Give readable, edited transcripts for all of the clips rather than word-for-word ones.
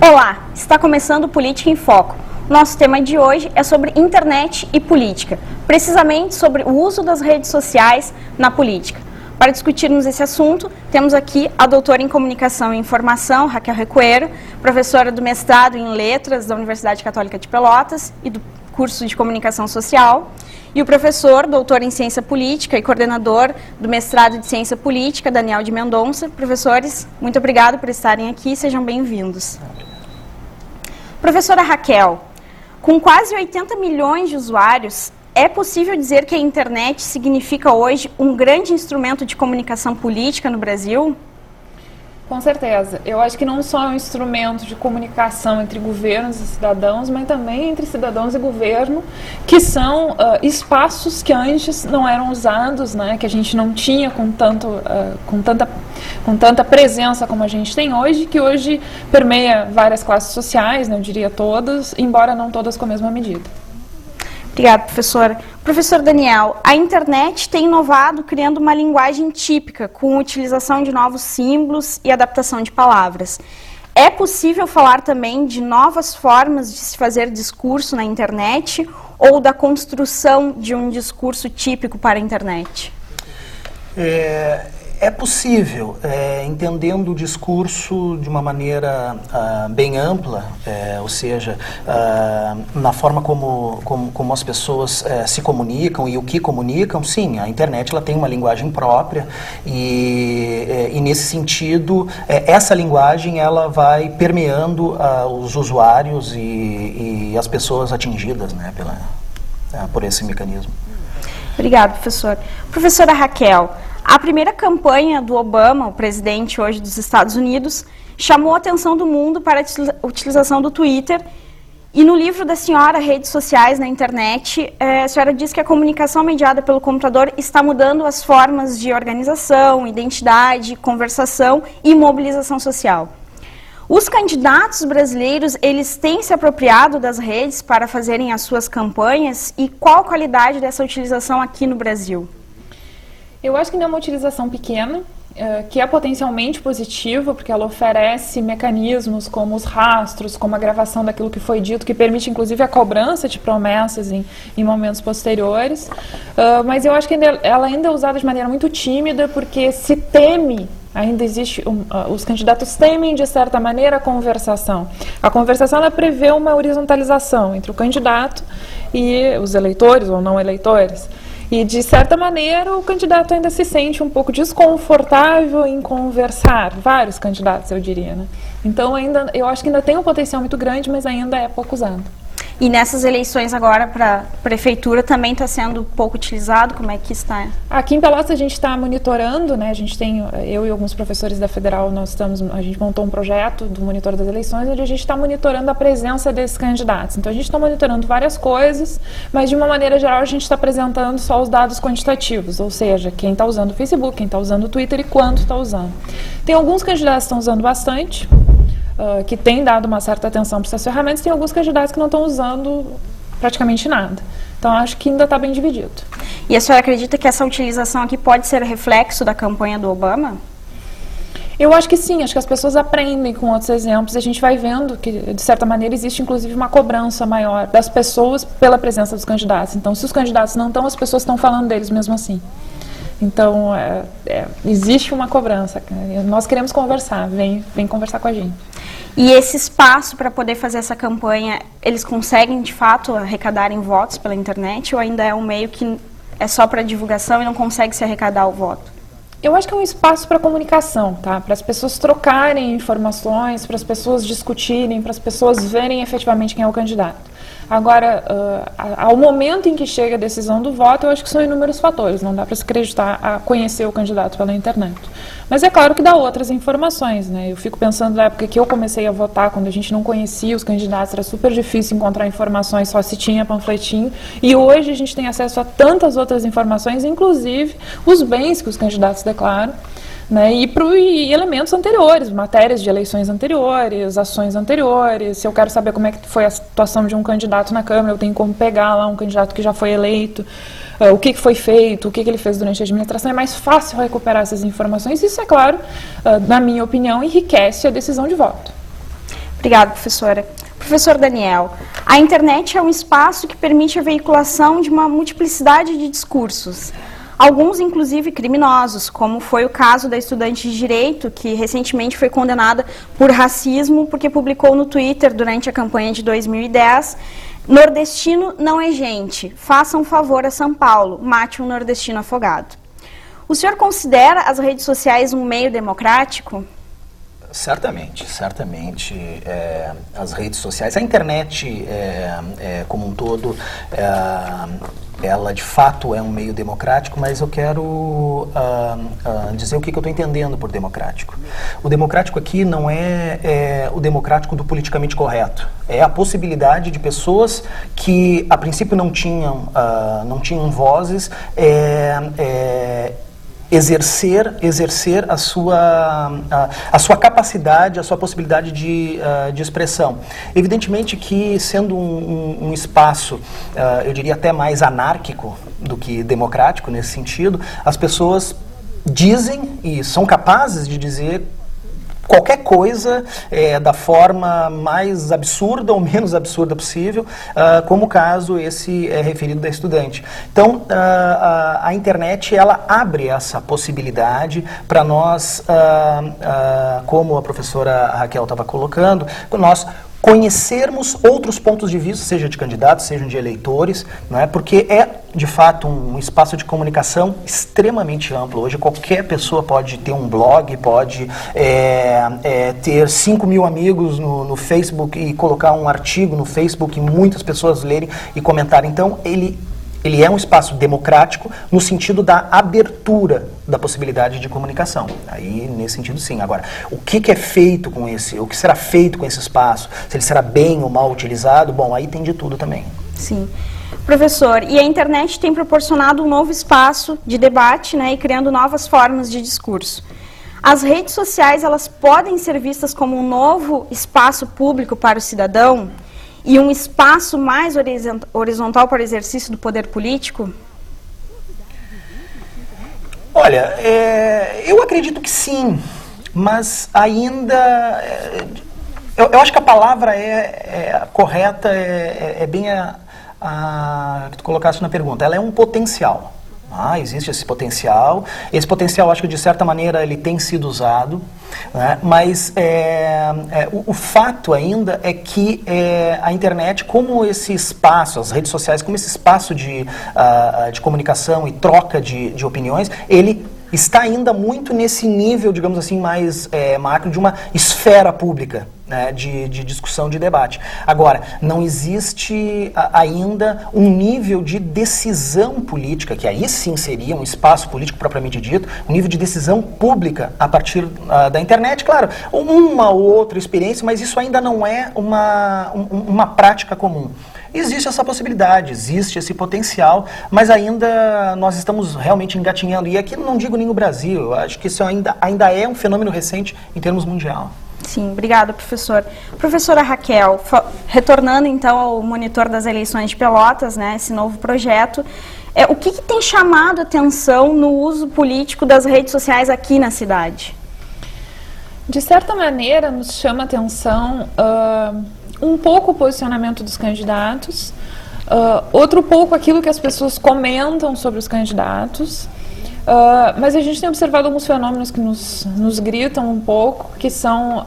Olá, está começando Política em Foco. Nosso tema de hoje é sobre internet e política, precisamente sobre o uso das redes sociais na política. Para discutirmos esse assunto, temos aqui a doutora em Comunicação e Informação, Raquel Recuero, professora do mestrado em Letras da Universidade Católica de Pelotas e do curso de Comunicação Social, e o professor, doutor em Ciência Política e coordenador do mestrado de Ciência Política, Daniel de Mendonça. Professores, muito obrigado por estarem aqui, sejam bem-vindos. Professora Raquel, com quase 80 milhões de usuários, é possível dizer que a internet significa hoje um grande instrumento de comunicação política no Brasil? Com certeza. Eu acho que não só é um instrumento de comunicação entre governos e cidadãos, mas também entre cidadãos e governo, que são espaços que antes não eram usados, né, que a gente não tinha com tanta presença como a gente tem hoje, que hoje permeia várias classes sociais, né, eu diria todas, embora não todas com a mesma medida. Obrigada, professora. Professor Daniel, a internet tem inovado criando uma linguagem típica, com utilização de novos símbolos e adaptação de palavras. É possível falar também de novas formas de se fazer discurso na internet ou do de um discurso típico para a internet? É possível, entendendo o discurso de uma maneira bem ampla, ou seja, na forma como as pessoas se comunicam e o que comunicam, sim, a internet ela tem uma linguagem própria e nesse sentido, essa linguagem ela vai permeando os usuários e as pessoas atingidas, né, por esse mecanismo. Obrigada, professor. Professora Raquel, a primeira campanha do Obama, o presidente hoje dos Estados Unidos, chamou a atenção do mundo para a utilização do Twitter. E no livro da senhora, Redes Sociais na Internet, a senhora diz que a comunicação mediada pelo computador está mudando as formas de organização, identidade, conversação e mobilização social. Os candidatos brasileiros, eles têm se apropriado das redes para fazerem as suas campanhas? E qual a qualidade dessa utilização aqui no Brasil? Eu acho que ainda é uma utilização pequena, que é potencialmente positiva, porque ela oferece mecanismos como os rastros, como a gravação daquilo que foi dito, que permite inclusive a cobrança de promessas em momentos posteriores. Mas eu acho que ela ainda é usada de maneira muito tímida, porque se teme, ainda existe, os candidatos temem de certa maneira a conversação. A conversação ela prevê uma horizontalização entre o candidato e os eleitores ou não eleitores. E, de certa maneira, o candidato ainda se sente um pouco desconfortável em conversar. Vários candidatos, eu diria, né? Então, eu acho que ainda tem um potencial muito grande, mas ainda é pouco usado. E nessas eleições agora para a prefeitura também está sendo pouco utilizado? Como é que está? Aqui em Pelotas a gente está monitorando, né? A gente tem, eu e alguns professores da Federal, a gente montou um projeto do monitor das eleições, onde a gente está monitorando a presença desses candidatos. Então a gente está monitorando várias coisas, mas de uma maneira geral a gente está apresentando só os dados quantitativos, ou seja, quem está usando o Facebook, quem está usando o Twitter e quanto está usando. Tem alguns candidatos que estão usando bastante, que tem dado uma certa atenção para essas ferramentas, tem alguns candidatos que não estão usando praticamente nada. Então, acho que ainda está bem dividido. E a senhora acredita que essa utilização aqui pode ser reflexo da campanha do Obama? Eu acho que sim, acho que as pessoas aprendem com outros exemplos e a gente vai vendo que, de certa maneira, existe inclusive uma cobrança maior das pessoas pela presença dos candidatos. Então, se os candidatos não estão, as pessoas estão falando deles mesmo assim. Então, existe uma cobrança. Nós queremos conversar, vem conversar com a gente. E esse espaço para poder fazer essa campanha, eles conseguem, de fato, arrecadarem votos pela internet? Ou ainda é um meio que é só para divulgação e não consegue se arrecadar o voto? Eu acho que é um espaço para comunicação, tá? Para as pessoas trocarem informações, para as pessoas discutirem, para as pessoas verem efetivamente quem é o candidato. Agora, ao momento em que chega a decisão do voto, eu acho que são inúmeros fatores, não dá para se acreditar a conhecer o candidato pela internet. Mas é claro que dá outras informações, né? Eu fico pensando na época que eu comecei a votar, quando a gente não conhecia os candidatos, era super difícil encontrar informações, só se tinha panfletinho, e hoje a gente tem acesso a tantas outras informações, inclusive os bens que os candidatos declaram, né, e elementos anteriores, matérias de eleições anteriores, ações anteriores. Se eu quero saber como é que foi a situação de um candidato na Câmara, eu tenho como pegar lá um candidato que já foi eleito, o que foi feito, o que ele fez durante a administração. É mais fácil recuperar essas informações. Isso, é claro, na minha opinião, enriquece a decisão de voto. Obrigada, professora. Professor Daniel, a internet é um espaço que permite a veiculação de uma multiplicidade de discursos. Alguns, inclusive, criminosos, como foi o caso da estudante de Direito, que recentemente foi condenada por racismo porque publicou no Twitter, durante a campanha de 2010, "Nordestino não é gente, faça um favor a São Paulo, mate um nordestino afogado". O senhor considera as redes sociais um meio democrático? Certamente, certamente. As redes sociais, a internet como um todo, ela de fato é um meio democrático, mas eu quero dizer o que eu estou entendendo por democrático. O democrático aqui não é o democrático do politicamente correto. É a possibilidade de pessoas que a princípio não tinham vozes, exercer a sua capacidade, a sua possibilidade de expressão. Evidentemente que, sendo um espaço, eu diria até mais anárquico do que democrático nesse sentido, as pessoas dizem e são capazes de dizer qualquer coisa da forma mais absurda ou menos absurda possível, como o caso esse referido da estudante. Então, a internet, ela abre essa possibilidade para nós, como a professora Raquel estava colocando, nós conhecermos outros pontos de vista, seja de candidatos, seja de eleitores, né, porque é, de fato, um espaço de comunicação extremamente amplo. Hoje qualquer pessoa pode ter um blog, pode ter 5.000 amigos no Facebook e colocar um artigo no Facebook e muitas pessoas lerem e comentarem. Então, ele é um espaço democrático no sentido da abertura da possibilidade de comunicação. Aí, nesse sentido, sim. Agora, o que é feito com o que será feito com esse espaço, se ele será bem ou mal utilizado, bom, aí tem de tudo também. Sim. Professor, e a internet tem proporcionado um novo espaço de debate, né, e criando novas formas de discurso. As redes sociais, elas podem ser vistas como um novo espaço público para o cidadão? E um espaço mais horizontal para o exercício do poder político? Olha, eu acredito que sim, mas ainda... Eu acho que a palavra correta é bem a que tu colocaste na pergunta. Ela é um potencial. Existe esse potencial. Esse potencial, acho que de certa maneira ele tem sido usado, né? Mas o fato ainda é que a internet, como esse espaço, as redes sociais, como esse espaço de comunicação e troca de opiniões, ele está ainda muito nesse nível, digamos assim, mais macro, de uma esfera pública, né, de discussão, de debate. Agora, não existe ainda um nível de decisão política, que aí sim seria um espaço político propriamente dito, um nível de decisão pública a partir da internet. Claro, uma ou outra experiência, mas isso ainda não é uma prática comum. Existe essa possibilidade, existe esse potencial, mas ainda nós estamos realmente engatinhando. E aqui não digo nem no Brasil, eu acho que isso ainda é um fenômeno recente em termos mundial. Sim, obrigada, professor. Professora Raquel, retornando então ao monitor das eleições de Pelotas, né, esse novo projeto, o que tem chamado a atenção no uso político das redes sociais aqui na cidade? De certa maneira, nos chama a atenção um pouco o posicionamento dos candidatos, outro pouco aquilo que as pessoas comentam sobre os candidatos, mas a gente tem observado alguns fenômenos que nos gritam um pouco, que são,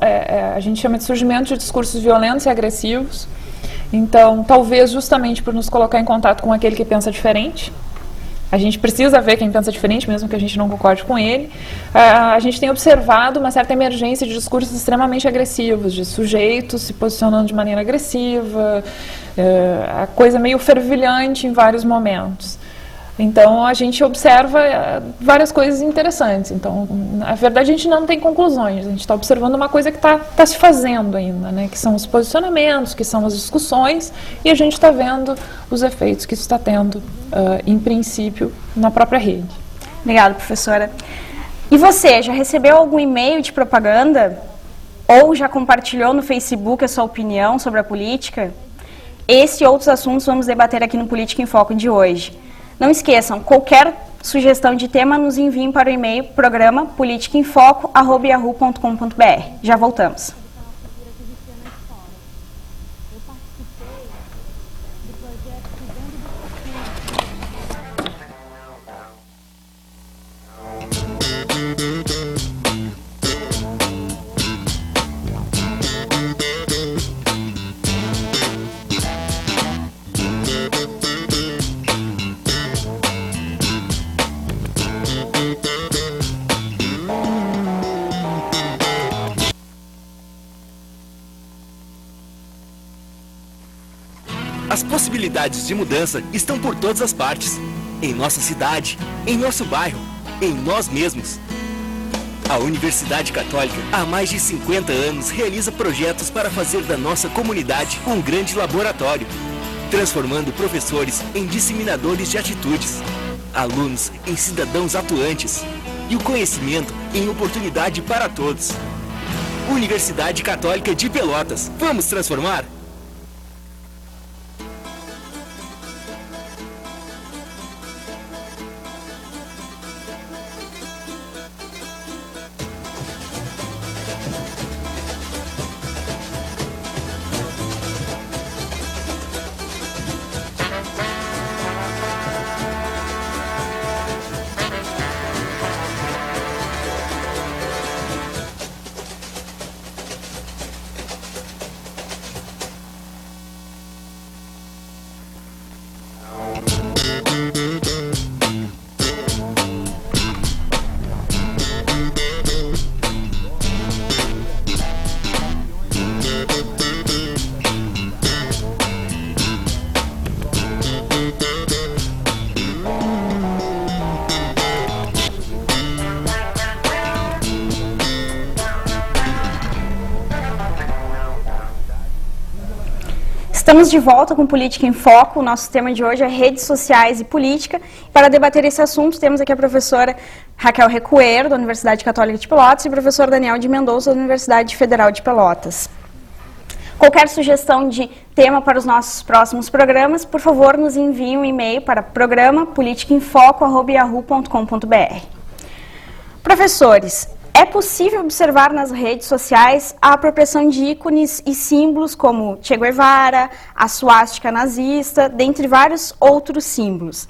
a gente chama de surgimento de discursos violentos e agressivos. Então, talvez justamente por nos colocar em contato com aquele que pensa diferente, A gente precisa ver quem pensa diferente, mesmo que a gente não concorde com ele. A gente tem observado uma certa emergência de discursos extremamente agressivos, de sujeitos se posicionando de maneira agressiva, a coisa meio fervilhante em vários momentos. Então, a gente observa várias coisas interessantes. Então, na verdade, a gente não tem conclusões. A gente está observando uma coisa que está se fazendo ainda, né? Que são os posicionamentos, que são as discussões, e a gente está vendo os efeitos que isso está tendo, em princípio, na própria rede. Obrigada, professora. E você, já recebeu algum e-mail de propaganda? Ou já compartilhou no Facebook a sua opinião sobre a política? Esse e outros assuntos vamos debater aqui no Política em Foco de hoje. Não esqueçam, qualquer sugestão de tema nos enviem para o e-mail programa politicaemfoco@yahoo.com.br. Já voltamos. As possibilidades de mudança estão por todas as partes. Em nossa cidade, em nosso bairro, em nós mesmos. A Universidade Católica, há mais de 50 anos, realiza projetos para fazer da nossa comunidade um grande laboratório, transformando professores em disseminadores de atitudes, alunos em cidadãos atuantes e o conhecimento em oportunidade para todos. Universidade Católica de Pelotas. Vamos transformar? Estamos de volta com Política em Foco. O nosso tema de hoje é redes sociais e política. Para debater esse assunto, temos aqui a professora Raquel Recoeiro, da Universidade Católica de Pelotas, e o professor Daniel de Mendonça, da Universidade Federal de Pelotas. Qualquer sugestão de tema para os nossos próximos programas, por favor, nos envie um e-mail para programa politicaemfoco@yahoo.com.br. Professores, é possível observar nas redes sociais a apropriação de ícones e símbolos como Che Guevara, a suástica nazista, dentre vários outros símbolos,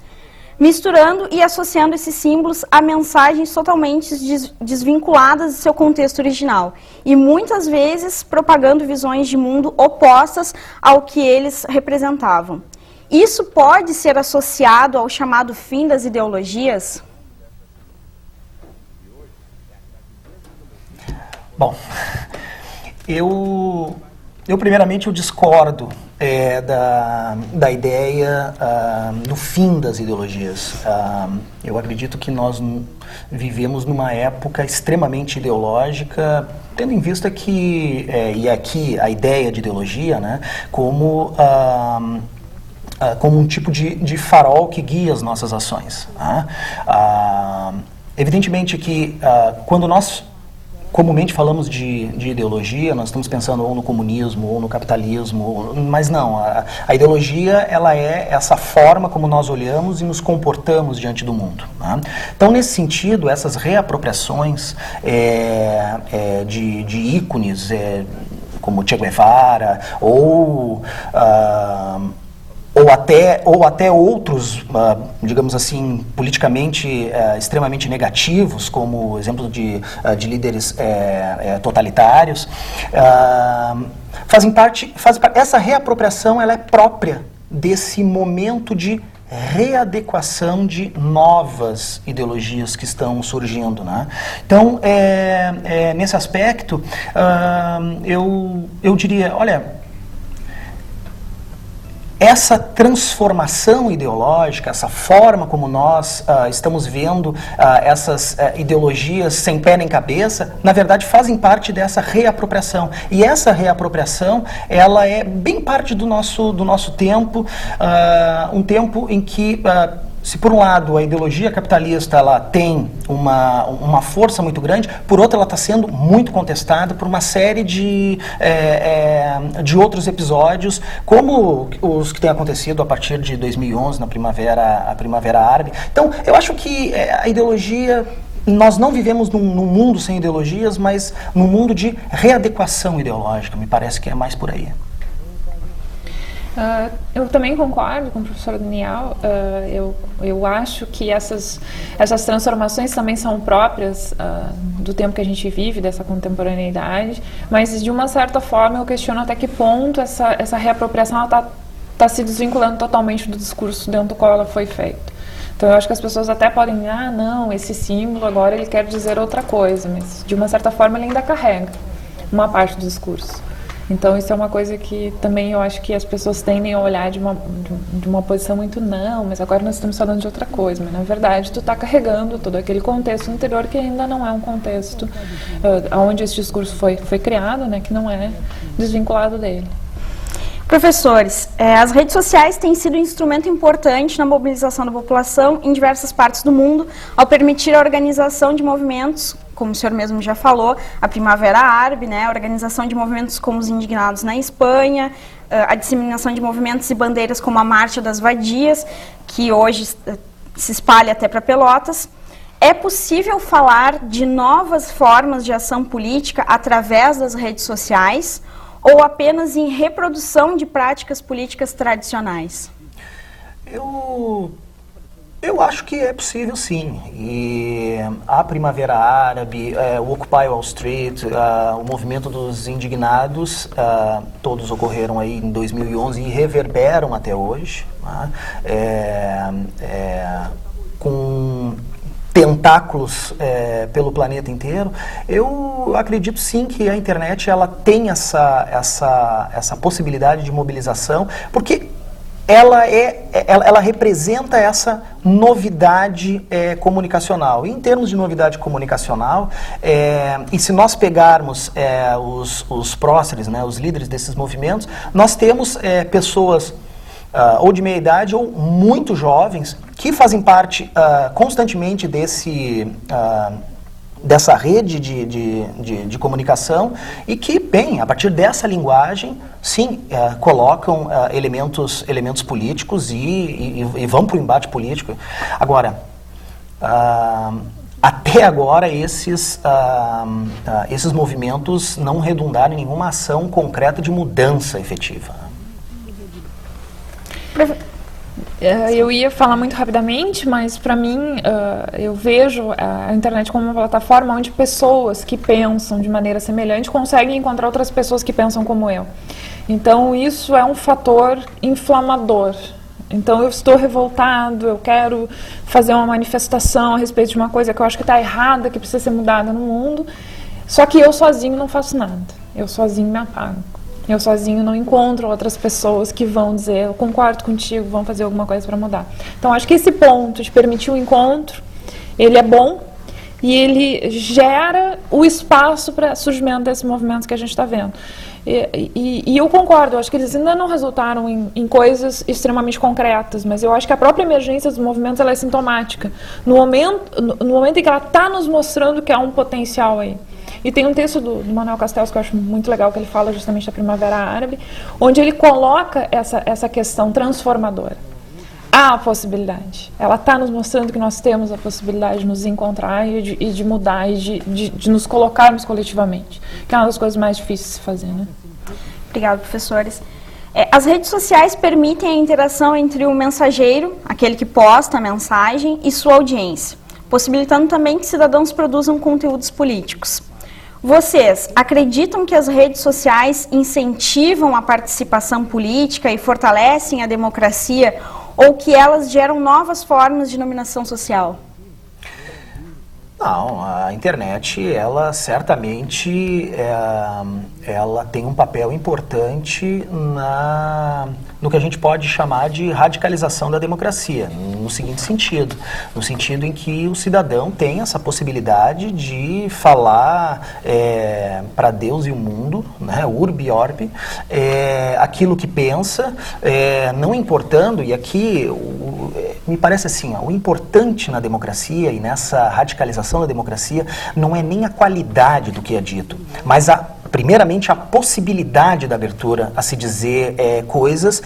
misturando e associando esses símbolos a mensagens totalmente desvinculadas do seu contexto original e muitas vezes propagando visões de mundo opostas ao que eles representavam. Isso pode ser associado ao chamado fim das ideologias? Bom, eu primeiramente eu discordo da ideia do fim das ideologias. Eu acredito que nós vivemos numa época extremamente ideológica, tendo em vista que, e aqui a ideia de ideologia, né, como um tipo de farol que guia as nossas ações. Evidentemente que quando nós comumente falamos de ideologia, nós estamos pensando ou no comunismo ou no capitalismo, mas não, a ideologia ela é essa forma como nós olhamos e nos comportamos diante do mundo. Né? Então, nesse sentido, essas reapropriações de ícones como Che Guevara ou até outros, digamos assim, politicamente extremamente negativos, como exemplo de líderes totalitários, fazem parte, essa reapropriação ela é própria desse momento de readequação de novas ideologias que estão surgindo, né? Então, nesse aspecto, eu diria, olha, essa transformação ideológica, essa forma como nós estamos vendo essas ideologias sem pé nem cabeça, na verdade fazem parte dessa reapropriação. E essa reapropriação, ela é bem parte do nosso tempo, um tempo em que, se por um lado a ideologia capitalista ela tem uma força muito grande, por outro ela está sendo muito contestada por uma série de outros episódios, como os que têm acontecido a partir de 2011, a Primavera Árabe. Então, eu acho que a ideologia, nós não vivemos num mundo sem ideologias, mas num mundo de readequação ideológica, me parece que é mais por aí. Eu também concordo com o professor Daniel. Eu acho que essas transformações também são próprias do tempo que a gente vive, dessa contemporaneidade, mas de uma certa forma eu questiono até que ponto essa reapropriação está se desvinculando totalmente do discurso dentro do qual ela foi feita. Então eu acho que as pessoas até podem, não, esse símbolo agora ele quer dizer outra coisa, mas de uma certa forma ele ainda carrega uma parte do discurso. Então isso é uma coisa que também eu acho que as pessoas tendem a olhar de uma posição muito mas agora nós estamos falando de outra coisa, mas na verdade tu está carregando todo aquele contexto interior que ainda não é um contexto onde esse discurso foi criado, né, que não é desvinculado dele. Professores, as redes sociais têm sido um instrumento importante na mobilização da população em diversas partes do mundo, ao permitir a organização de movimentos, como o senhor mesmo já falou, a Primavera Árabe, né, a organização de movimentos como os Indignados na Espanha, a disseminação de movimentos e bandeiras como a Marcha das Vadias, que hoje se espalha até para Pelotas. É possível falar de novas formas de ação política através das redes sociais, ou apenas em reprodução de práticas políticas tradicionais? Eu acho que é possível, sim. E a Primavera Árabe, o Occupy Wall Street, o movimento dos indignados, todos ocorreram aí em 2011 e reverberam até hoje, né? Com tentáculos pelo planeta inteiro. Eu acredito sim que a internet ela tem essa possibilidade de mobilização, porque ela representa essa novidade comunicacional. E em termos de novidade comunicacional, e se nós pegarmos os próceres, né, os líderes desses movimentos, nós temos pessoas ou de meia idade ou muito jovens que fazem parte constantemente dessa rede de comunicação e que, bem, a partir dessa linguagem, sim, colocam elementos políticos e vão para o embate político. Agora, até agora, esses movimentos não redundaram em nenhuma ação concreta de mudança efetiva. Eu ia falar muito rapidamente, mas para mim eu vejo a internet como uma plataforma onde pessoas que pensam de maneira semelhante conseguem encontrar outras pessoas que pensam como eu. Então isso é um fator inflamador. Então eu estou revoltado, eu quero fazer uma manifestação a respeito de uma coisa que eu acho que está errada, que precisa ser mudada no mundo, só que eu sozinho não faço nada, eu sozinho me apago. Eu sozinho não encontro outras pessoas que vão dizer, eu concordo contigo, vão fazer alguma coisa para mudar. Então, acho que esse ponto de permitir o encontro, ele é bom e ele gera o espaço para surgimento desses movimentos que a gente está vendo. E eu concordo, eu acho que eles ainda não resultaram em coisas extremamente concretas, mas eu acho que a própria emergência dos movimentos ela é sintomática. No momento em que ela está nos mostrando que há um potencial aí. E tem um texto do Manuel Castells que eu acho muito legal, que ele fala justamente da Primavera Árabe, onde ele coloca essa questão transformadora. Há a possibilidade. Ela está nos mostrando que nós temos a possibilidade de nos encontrar e de mudar e de nos colocarmos coletivamente, que é uma das coisas mais difíceis de se fazer, né? Obrigada, professores. As redes sociais permitem a interação entre o mensageiro, aquele que posta a mensagem, e sua audiência, possibilitando também que cidadãos produzam conteúdos políticos. Vocês acreditam que as redes sociais incentivam a participação política e fortalecem a democracia, ou que elas geram novas formas de dominação social? Não, a internet, ela certamente ela tem um papel importante no que a gente pode chamar de radicalização da democracia, no seguinte sentido, no sentido em que o cidadão tem essa possibilidade de falar para Deus e o mundo, né, urbi e orbi, aquilo que pensa, não importando, e aqui me parece assim, o importante na democracia e nessa radicalização da democracia não é nem a qualidade do que é dito, mas primeiramente a possibilidade da abertura a se dizer coisas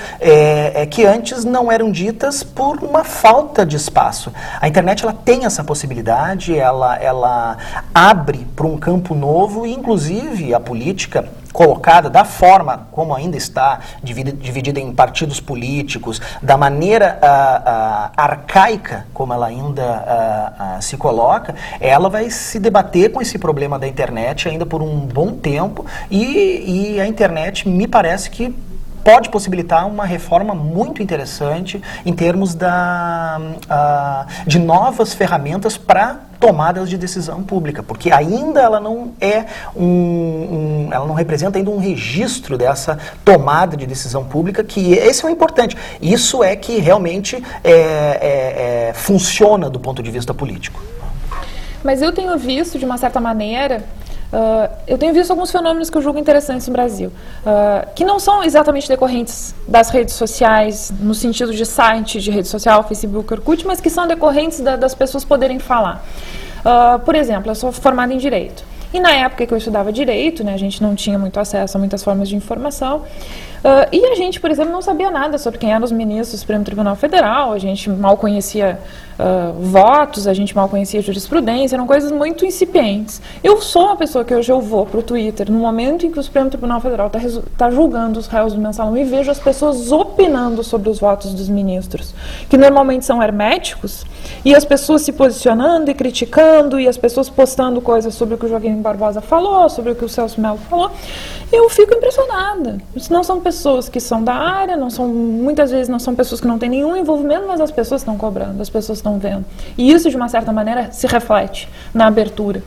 que antes não eram ditas por uma falta de espaço. A internet, ela tem essa possibilidade, ela abre para um campo novo e inclusive a política colocada da forma como ainda está dividida em partidos políticos, da maneira arcaica como ela ainda se coloca, ela vai se debater com esse problema da internet ainda por um bom tempo e a internet me parece que pode possibilitar uma reforma muito interessante em termos de novas ferramentas para tomadas de decisão pública, porque ainda ela não é ela não representa ainda um registro dessa tomada de decisão pública, que esse é o importante. Isso é que realmente funciona do ponto de vista político. Mas eu tenho visto, de uma certa maneira, eu tenho visto alguns fenômenos que eu julgo interessantes no Brasil, que não são exatamente decorrentes das redes sociais, no sentido de site, de rede social, Facebook, Orkut, mas que são decorrentes das pessoas poderem falar. Por exemplo, eu sou formada em Direito. E na época que eu estudava Direito, né, a gente não tinha muito acesso a muitas formas de informação, e a gente, por exemplo, não sabia nada sobre quem eram os ministros do Supremo Tribunal Federal, a gente mal conhecia votos, a gente mal conhecia jurisprudência, eram coisas muito incipientes. Eu sou uma pessoa que hoje eu vou para o Twitter, no momento em que o Supremo Tribunal Federal está julgando os réus do mensalão, e vejo as pessoas opinando sobre os votos dos ministros, que normalmente são herméticos, e as pessoas se posicionando e criticando, e as pessoas postando coisas sobre o que o Joaquim Barbosa falou, sobre o que o Celso Mello falou, eu fico impressionada. Isso não são pessoas que são da área, muitas vezes não são pessoas que não têm nenhum envolvimento, mas as pessoas estão cobrando, as pessoas estão vendo. E isso, de uma certa maneira, se reflete na abertura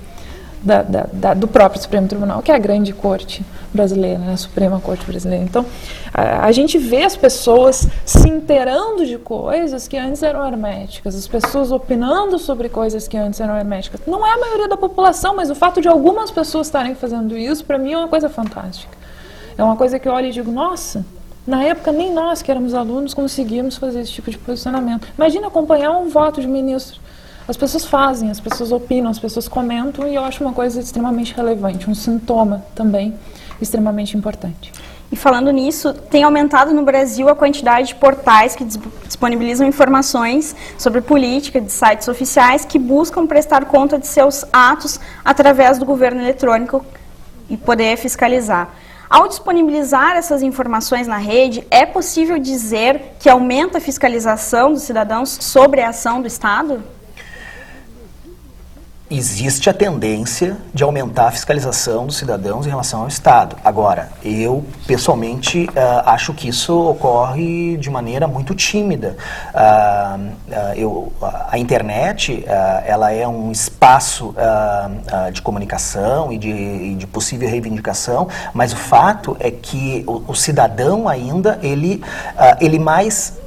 do próprio Supremo Tribunal, que é a grande corte brasileira, né, a Suprema Corte Brasileira. Então, a gente vê as pessoas se inteirando de coisas que antes eram herméticas, as pessoas opinando sobre coisas que antes eram herméticas. Não é a maioria da população, mas o fato de algumas pessoas estarem fazendo isso, para mim, é uma coisa fantástica. É uma coisa que eu olho e digo, nossa, na época nem nós que éramos alunos conseguíamos fazer esse tipo de posicionamento. Imagina acompanhar um voto de ministro. As pessoas fazem, as pessoas opinam, as pessoas comentam, e eu acho uma coisa extremamente relevante, um sintoma também extremamente importante. E falando nisso, tem aumentado no Brasil a quantidade de portais que disponibilizam informações sobre política de sites oficiais que buscam prestar conta de seus atos através do governo eletrônico e poder fiscalizar. Ao disponibilizar essas informações na rede, é possível dizer que aumenta a fiscalização dos cidadãos sobre a ação do Estado? Existe a tendência de aumentar a fiscalização dos cidadãos em relação ao Estado. Agora, eu, pessoalmente, acho que isso ocorre de maneira muito tímida. A internet, ela é um espaço de comunicação e de possível reivindicação, mas o fato é que o cidadão ainda, ele mais...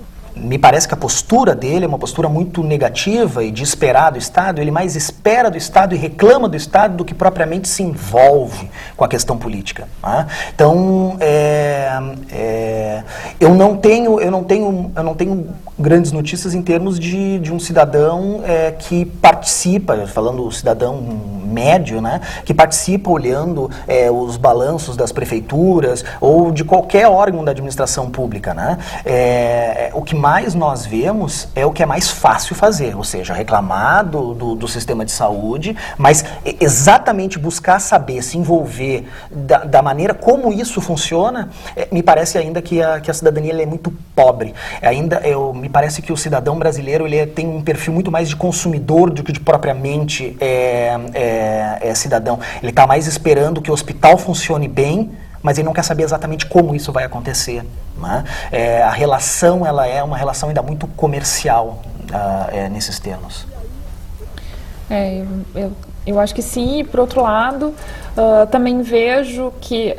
Me parece que a postura dele é uma postura muito negativa e de esperar do Estado. Ele mais espera do Estado e reclama do Estado do que propriamente se envolve com a questão política. Né? Então, eu não tenho grandes notícias em termos de um cidadão que participa, falando o cidadão médio, né, que participa olhando os balanços das prefeituras ou de qualquer órgão da administração pública. Né? O que mais nós vemos é o que é mais fácil fazer, ou seja, reclamar do sistema de saúde, mas exatamente buscar saber, se envolver da maneira como isso funciona, me parece ainda que a cidadania é muito pobre. Me parece que o cidadão brasileiro ele tem um perfil muito mais de consumidor do que de propriamente cidadão. Ele está mais esperando que o hospital funcione bem mas ele não quer saber exatamente como isso vai acontecer, né? A relação, ela é uma relação ainda muito comercial nesses termos. Eu acho que sim, e por outro lado, também vejo que,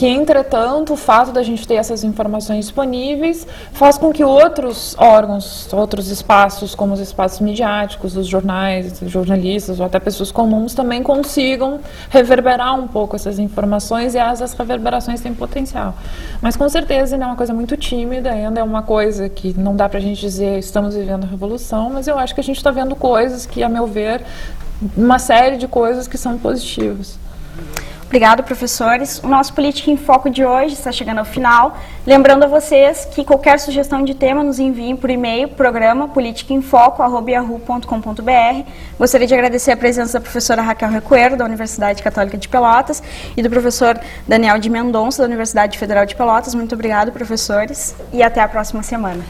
entretanto, o fato da gente ter essas informações disponíveis faz com que outros órgãos, outros espaços, como os espaços midiáticos, os jornais, os jornalistas ou até pessoas comuns também consigam reverberar um pouco essas informações, e essas reverberações têm potencial. Mas com certeza ainda é uma coisa muito tímida, ainda é uma coisa que não dá pra gente dizer estamos vivendo a revolução, mas eu acho que a gente está vendo coisas que, a meu ver, uma série de coisas que são positivas. Obrigado, professores. O nosso Política em Foco de hoje está chegando ao final. Lembrando a vocês que qualquer sugestão de tema nos enviem por e-mail, programa politicaemfoco@yahoo.com.br. Gostaria de agradecer a presença da professora Raquel Recuero, da Universidade Católica de Pelotas, e do professor Daniel de Mendonça, da Universidade Federal de Pelotas. Muito obrigado, professores, e até a próxima semana.